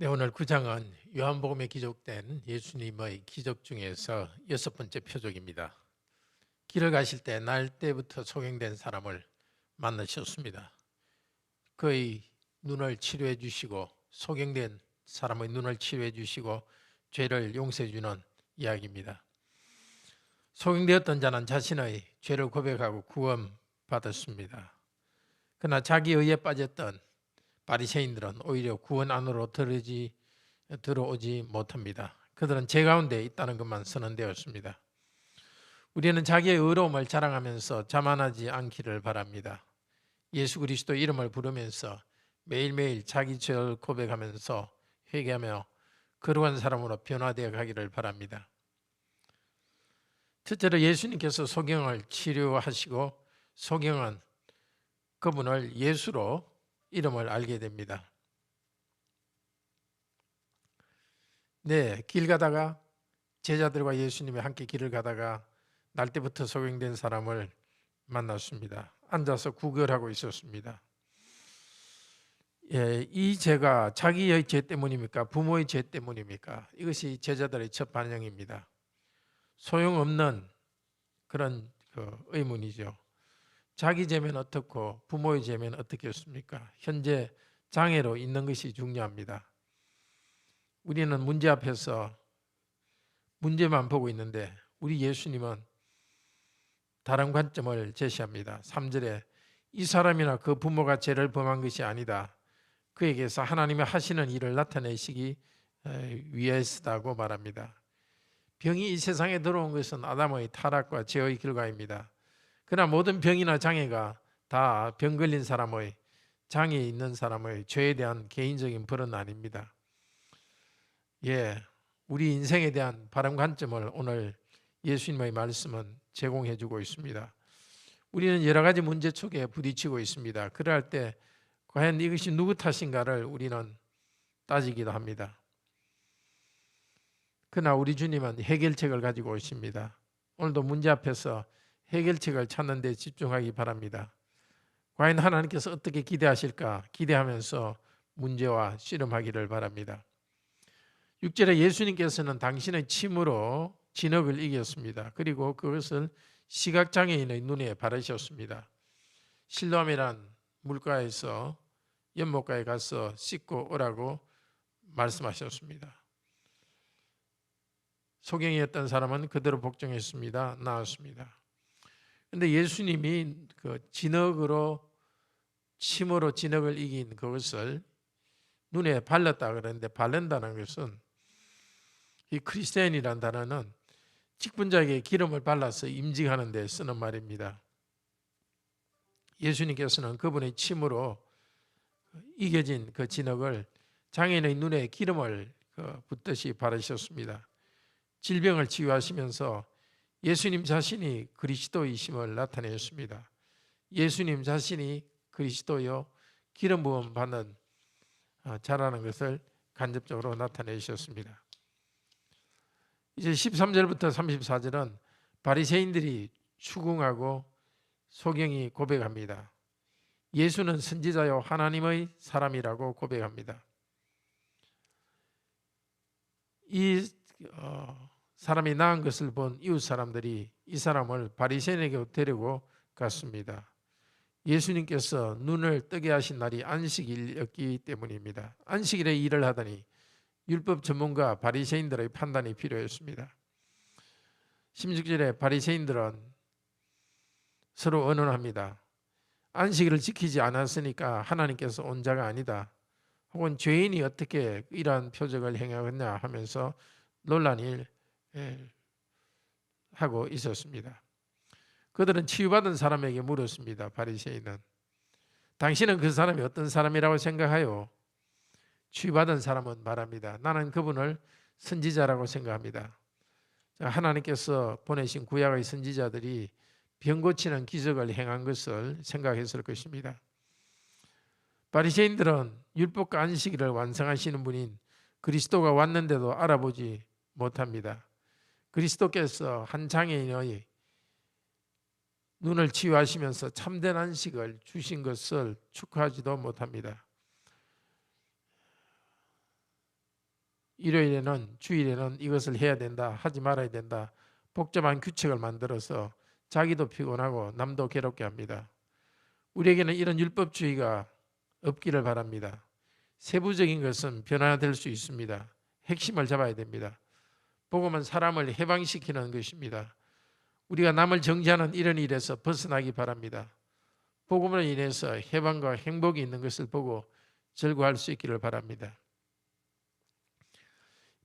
네, 오늘 구장은 요한복음에 기록된 예수님의 기적 중에서 6번째 표적입니다. 길을 가실 때 날 때부터 소경된 사람을 만나셨습니다. 그의 눈을 치료해 주시고 소경된 사람의 눈을 치료해 주시고 죄를 용서해 주는 이야기입니다. 소경되었던 자는 자신의 죄를 고백하고 구원받았습니다. 그러나 자기 의에 빠졌던 바리새인들은 오히려 구원 안으로 들어오지 못합니다. 그들은 제 가운데 있다는 것만 선언되었습니다. 우리는 자기의 의로움을 자랑하면서 자만하지 않기를 바랍니다. 예수 그리스도 이름을 부르면서 매일매일 자기 죄를 고백하면서 회개하며 거룩한 사람으로 변화되어 가기를 바랍니다. 첫째로 예수님께서 소경을 치료하시고 소경은 그분을 예수로 이름을 알게 됩니다. 네, 길 가다가 제자들과 예수님이 함께 길을 가다가 날 때부터 소경된 사람을 만났습니다. 앉아서 구걸하고 있었습니다. 예, 이 죄가 자기의 죄 때문입니까? 부모의 죄 때문입니까? 이것이 제자들의 첫 반응입니다. 소용없는 그런 의문이죠. 자기 죄면 어떻고 부모의 죄면 어떻겠습니까? 현재 장애로 있는 것이 중요합니다. 우리는 문제 앞에서 문제만 보고 있는데 우리 예수님은 다른 관점을 제시합니다. 3절에 이 사람이나 그 부모가 죄를 범한 것이 아니다. 그에게서 하나님의 하시는 일을 나타내시기 위해서다고 말합니다. 병이 이 세상에 들어온 것은 아담의 타락과 죄의 결과입니다. 그러나 모든 병이나 장애가 다 병 걸린 사람의 장애 있는 사람의 죄에 대한 개인적인 벌은 아닙니다. 예, 우리 인생에 대한 바른 관점을 오늘 예수님의 말씀은 제공해 주고 있습니다. 우리는 여러 가지 문제 속에 부딪히고 있습니다. 그럴 때 과연 이것이 누구 탓인가를 우리는 따지기도 합니다. 그러나 우리 주님은 해결책을 가지고 오십니다. 오늘도 문제 앞에서 해결책을 찾는 데 집중하기 바랍니다. 과연 하나님께서 어떻게 기대하실까 기대하면서 문제와 씨름하기를 바랍니다. 6절에 예수님께서는 당신의 침으로 진흙을 이겼습니다. 그리고 그것을 시각장애인의 눈에 바르셨습니다. 실로암이란 물가에서 연못가에 가서 씻고 오라고 말씀하셨습니다. 소경이었던 사람은 그대로 복종했습니다. 나았습니다. 그런데 예수님이 그 침으로 진흙을 이긴 그것을 눈에 발랐다 그러는데 바른다는 것은 이 크리스티안이라는 단어는 직분자에게 기름을 발라서 임직하는 데 쓰는 말입니다. 예수님께서는 그분의 침으로 이겨진 그 진흙을 장애인의 눈에 기름을 붓듯이 바르셨습니다. 질병을 치유하시면서 예수님 자신이 그리스도이심을 나타내셨습니다. 예수님 자신이 그리스도요 기름 부음 받는 자라는 것을 간접적으로 나타내셨습니다. 이제 13절부터 34절은 바리새인들이 추궁하고 소경이 고백합니다. 예수는 선지자요 하나님의 사람이라고 고백합니다. 이 사람이 나은 것을 본 이웃 사람들이 이 사람을 바리새인에게 데리고 갔습니다. 예수님께서 눈을 뜨게 하신 날이 안식일이었기 때문입니다. 안식일에 일을 하더니 율법 전문가 바리새인들의 판단이 필요했습니다. 16절에 바리새인들은 서로 언론합니다. 안식일을 지키지 않았으니까 하나님께서 온 자가 아니다. 혹은 죄인이 어떻게 이러한 표적을 행하겠냐 하면서 논란을 하고 있었습니다. 그들은 치유받은 사람에게 물었습니다. 바리새인은 당신은 그 사람이 어떤 사람이라고 생각하요? 치유받은 사람은 말합니다. 나는 그분을 선지자라고 생각합니다. 하나님께서 보내신 구약의 선지자들이 병 고치는 기적을 행한 것을 생각했을 것입니다. 바리새인들은 율법과 안식일을 완성하시는 분인 그리스도가 왔는데도 알아보지 못합니다. 그리스도께서 한 장애인의 눈을 치유하시면서 참된 안식을 주신 것을 축하하지도 못합니다. 일요일에는 주일에는 이것을 해야 된다, 하지 말아야 된다, 복잡한 규칙을 만들어서 자기도 피곤하고 남도 괴롭게 합니다. 우리에게는 이런 율법주의가 없기를 바랍니다. 세부적인 것은 변화될 수 있습니다. 핵심을 잡아야 됩니다. 복음은 사람을 해방시키는 것입니다. 우리가 남을 정죄하는 이런 일에서 벗어나기 바랍니다. 복음으로 인해서 해방과 행복이 있는 것을 보고 즐거워할 수 있기를 바랍니다.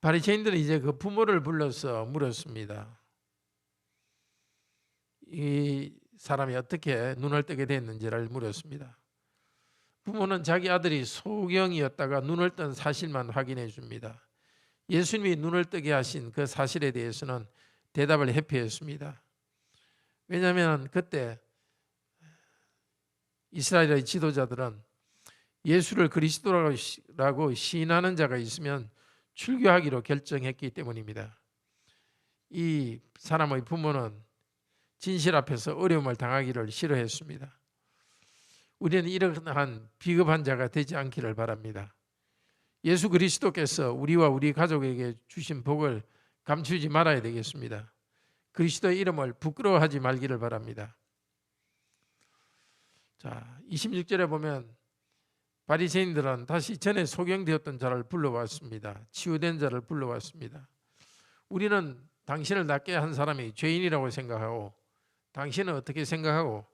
바리새인들은 이제 그 부모를 불러서 물었습니다. 이 사람이 어떻게 눈을 뜨게 됐는지를 물었습니다. 부모는 자기 아들이 소경이었다가 눈을 뜬 사실만 확인해 줍니다. 예수님이 눈을 뜨게 하신 그 사실에 대해서는 대답을 회피했습니다. 왜냐하면 그때 이스라엘의 지도자들은 예수를 그리스도라고 시인하는 자가 있으면 출교하기로 결정했기 때문입니다. 이 사람의 부모는 진실 앞에서 어려움을 당하기를 싫어했습니다. 우리는 이러한 비겁한 자가 되지 않기를 바랍니다. 예수 그리스도께서 우리와 우리 가족에게 주신 복을 감추지 말아야 되겠습니다. 그리스도의 이름을 부끄러워하지 말기를 바랍니다. 자, 26절에 보면 바리새인들은 다시 전에 소경되었던 자를 불러왔습니다. 치유된 자를 불러왔습니다. 우리는 당신을 낫게 한 사람이 죄인이라고 생각하고 당신은 어떻게 생각하고?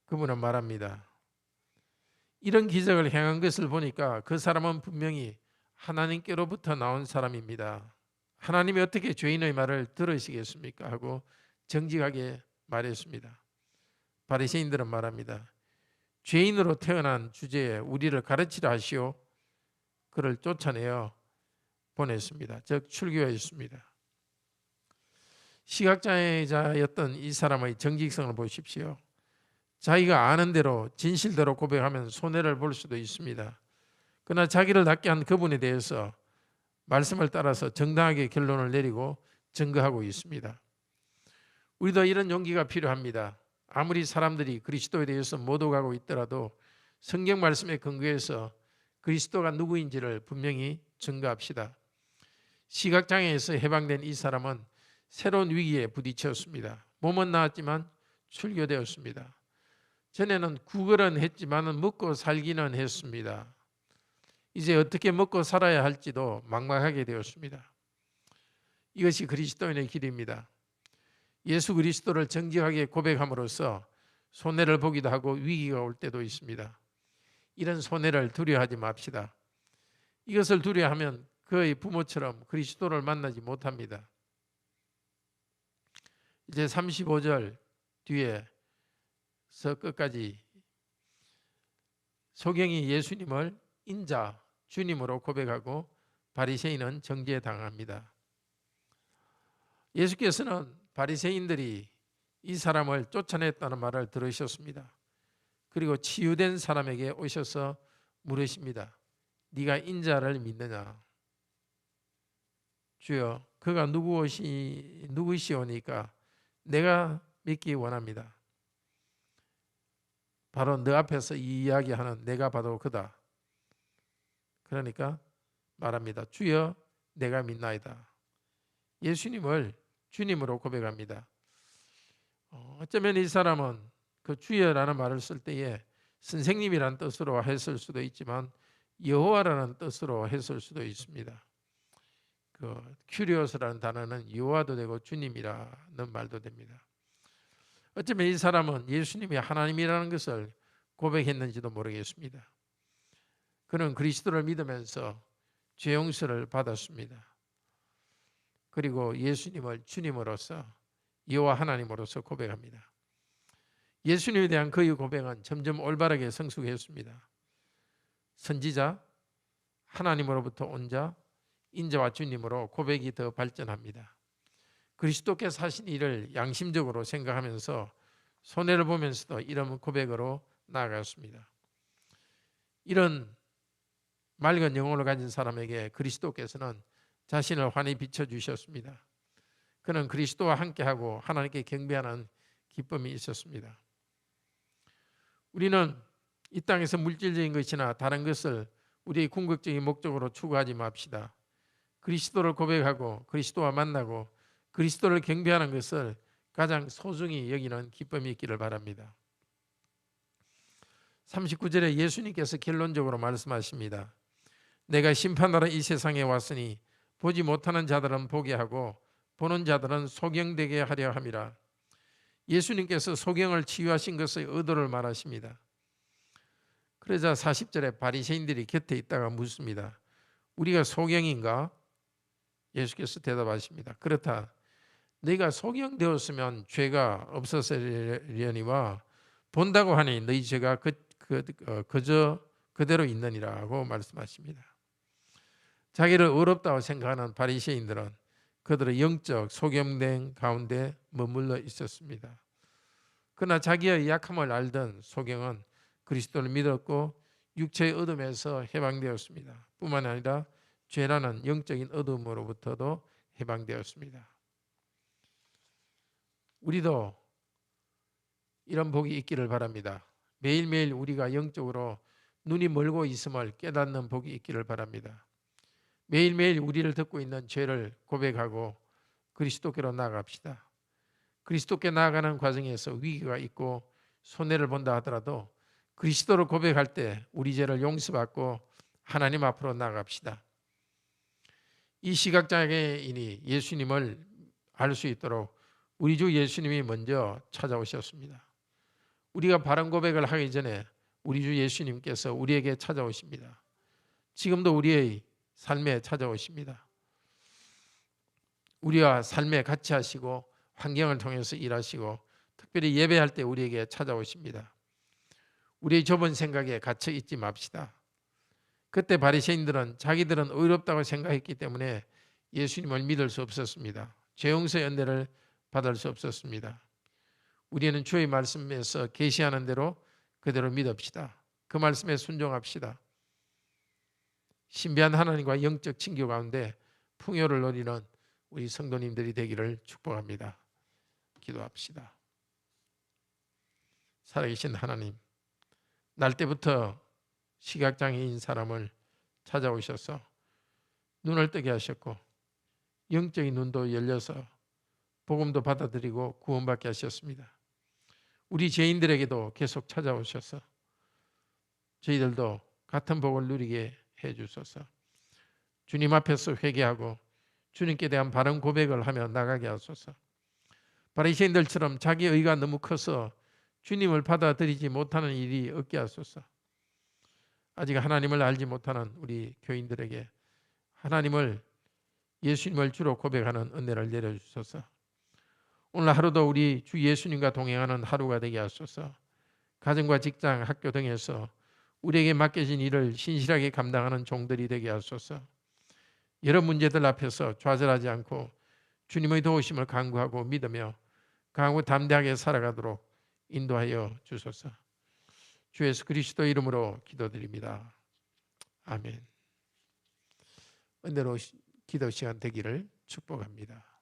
그분은 말합니다. 이런 기적을 행한 것을 보니까 그 사람은 분명히 하나님께로부터 나온 사람입니다. 하나님이 어떻게 죄인의 말을 들으시겠습니까? 하고 정직하게 말했습니다. 바리새인들은 말합니다. 죄인으로 태어난 주제에 우리를 가르치려 하시오. 그를 쫓아내어 보냈습니다. 즉 출교했습니다. 시각장애자였던 이 사람의 정직성을 보십시오. 자기가 아는 대로 진실대로 고백하면 손해를 볼 수도 있습니다. 그러나 자기를 낫게 한 그분에 대해서 말씀을 따라서 정당하게 결론을 내리고 증거하고 있습니다. 우리도 이런 용기가 필요합니다. 아무리 사람들이 그리스도에 대해서 모독하고 있더라도 성경 말씀에 근거해서 그리스도가 누구인지를 분명히 증거합시다. 시각장애에서 해방된 이 사람은 새로운 위기에 부딪혔습니다. 몸은 나았지만 출교되었습니다. 전에는 구걸은 했지만 먹고 살기는 했습니다. 이제 어떻게 먹고 살아야 할지도 막막하게 되었습니다. 이것이 그리스도인의 길입니다. 예수 그리스도를 정직하게 고백함으로써 손해를 보기도 하고 위기가 올 때도 있습니다. 이런 손해를 두려워하지 맙시다. 이것을 두려워하면 그의 부모처럼 그리스도를 만나지 못합니다. 이제 35절 뒤에서 끝까지 소경이 예수님을 인자, 주님으로 고백하고 바리새인은 정죄당합니다. 예수께서는 바리새인들이 이 사람을 쫓아냈다는 말을 들으셨습니다. 그리고 치유된 사람에게 오셔서 물으십니다. 네가 인자를 믿느냐? 주여, 그가 누구시오니까 내가 믿기 원합니다. 바로 너 앞에서 이 이야기하는 내가 바로 그다. 그러니까 말합니다. 주여, 내가 믿나이다. 예수님을 주님으로 고백합니다. 어쩌면 이 사람은 그 주여라는 말을 쓸 때에 선생님이란 뜻으로 했을 수도 있지만 여호와라는 뜻으로 했을 수도 있습니다. 그 큐리오스라는 단어는 여호와도 되고 주님이라는 말도 됩니다. 어쩌면 이 사람은 예수님이 하나님이라는 것을 고백했는지도 모르겠습니다. 그는 그리스도를 믿으면서 죄 용서를 받았습니다. 그리고 예수님을 주님으로서 여호와 하나님으로서 고백합니다. 예수님에 대한 그의 고백은 점점 올바르게 성숙했습니다. 선지자, 하나님으로부터 온 자, 인자와 주님으로 고백이 더 발전합니다. 그리스도께서 하신 일을 양심적으로 생각하면서 손해를 보면서도 이런 고백으로 나아갔습니다. 이런 맑은 영혼을 가진 사람에게 그리스도께서는 자신을 환히 비춰주셨습니다. 그는 그리스도와 함께하고 하나님께 경배하는 기쁨이 있었습니다. 우리는 이 땅에서 물질적인 것이나 다른 것을 우리의 궁극적인 목적으로 추구하지 맙시다. 그리스도를 고백하고 그리스도와 만나고 그리스도를 경배하는 것을 가장 소중히 여기는 기쁨이 있기를 바랍니다. 39절에 예수님께서 결론적으로 말씀하십니다. 내가 심판하러 이 세상에 왔으니 보지 못하는 자들은 보게 하고 보는 자들은 소경되게 하려 함이라. 예수님께서 소경을 치유하신 것의 의도를 말하십니다. 그러자 40절에 바리새인들이 곁에 있다가 묻습니다. 우리가 소경인가? 예수께서 대답하십니다. 그렇다. 너희가 소경되었으면 죄가 없었으려니와 본다고 하니 너희 죄가 그저 그대로 있느니라고 말씀하십니다. 자기를 어렵다고 생각하는 바리새인들은 그들의 영적 소경된 가운데 머물러 있었습니다. 그러나 자기의 약함을 알던 소경은 그리스도를 믿었고 육체의 어둠에서 해방되었습니다. 뿐만 아니라 죄라는 영적인 어둠으로부터도 해방되었습니다. 우리도 이런 복이 있기를 바랍니다. 매일매일 우리가 영적으로 눈이 멀고 있음을 깨닫는 복이 있기를 바랍니다. 매일매일 우리를 듣고 있는 죄를 고백하고 그리스도께로 나아갑시다. 그리스도께 나아가는 과정에서 위기가 있고 손해를 본다 하더라도 그리스도를 고백할 때 우리 죄를 용서받고 하나님 앞으로 나아갑시다. 이 시각장애인이 예수님을 알 수 있도록 우리 주 예수님이 먼저 찾아오셨습니다. 우리가 바른 고백을 하기 전에 우리 주 예수님께서 우리에게 찾아오십니다. 지금도 우리의 삶에 찾아오십니다. 우리와 삶에 같이 하시고 환경을 통해서 일하시고 특별히 예배할 때 우리에게 찾아오십니다. 우리의 좁은 생각에 갇혀 있지 맙시다. 그때 바리새인들은 자기들은 의롭다고 생각했기 때문에 예수님을 믿을 수 없었습니다. 죄 용서의 은혜를 받을 수 없었습니다. 우리는 주의 말씀에서 계시하는 대로 그대로 믿읍시다. 그 말씀에 순종합시다. 신비한 하나님과 영적 친교 가운데 풍요를 누리는 우리 성도님들이 되기를 축복합니다. 기도합시다. 살아계신 하나님, 날 때부터 시각장애인 사람을 찾아오셔서 눈을 뜨게 하셨고 영적인 눈도 열려서 복음도 받아들이고 구원받게 하셨습니다. 우리 죄인들에게도 계속 찾아오셔서 저희들도 같은 복을 누리게 해주소서. 주님 앞에서 회개하고 주님께 대한 바른 고백을 하며 나가게 하소서. 바리새인들처럼 자기 의가 너무 커서 주님을 받아들이지 못하는 일이 없게 하소서. 아직 하나님을 알지 못하는 우리 교인들에게 하나님을 예수님을 주로 고백하는 은혜를 내려주소서. 오늘 하루도 우리 주 예수님과 동행하는 하루가 되게 하소서. 가정과 직장, 학교 등에서 우리에게 맡겨진 일을 신실하게 감당하는 종들이 되게 하소서. 여러 문제들 앞에서 좌절하지 않고 주님의 도우심을 간구하고 믿으며 강하고 담대하게 살아가도록 인도하여 주소서. 주 예수 그리스도 이름으로 기도드립니다. 아멘. 은혜로 기도 시간 되기를 축복합니다.